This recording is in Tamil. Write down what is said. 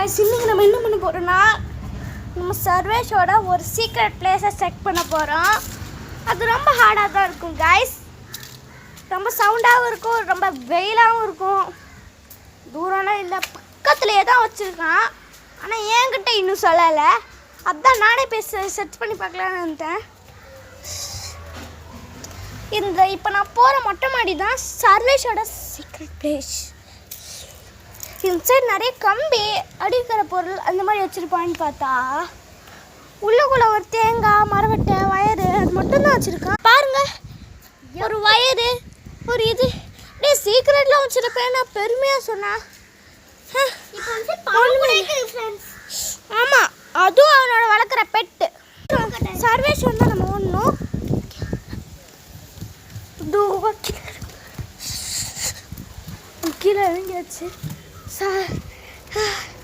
गाइस இன்னைக்கு நம்ம என்ன பண்ண போறோம்னா நம்ம சர்வேஷோட ஒரு சீக்ரெட் பிளேஸை செக் பண்ண போறோம். அது ரொம்ப ஹார்டா தான் இருக்கும் गाइस. ரொம்ப சவுண்டாவும் இருக்கும், ரொம்ப வெயிலாவும் இருக்கும். தூரம்லாம் இல்ல, பக்கத்துலயே தான் வச்சிருக்கான். ஆனா என்கிட்ட இன்னும் சொல்லல. அதான் நானே போய் சர்ச் பண்ணி பார்க்கலாம்னு நினைச்சேன். இந்த இப்போ நான் போற மொட்டை மாடி தான் சர்வேஷோட சீக்ரெட் பிளேஸ். இந்த சைடு நிறைய கம்பி அடிக்கிற பொருள் அந்த மாதிரி வச்சுருப்பான்னு பார்த்தா உள்ளுக்குள்ளே ஒரு தேங்காய், மரவட்டை, வயரு அது மட்டும்தான் வச்சுருக்கான். பாருங்க, ஒரு வயரு, ஒரு இது அப்படியே சீக்ரெட்லாம் வச்சுருப்பேன். நான் பெருமையாக சொன்னேன். ஆமாம், அதுவும் அவனோட வளர்க்குற பெட்டு. சர்வேஷ் வந்து நம்ம ஒன்றும் கீழே இறங்கியாச்சு.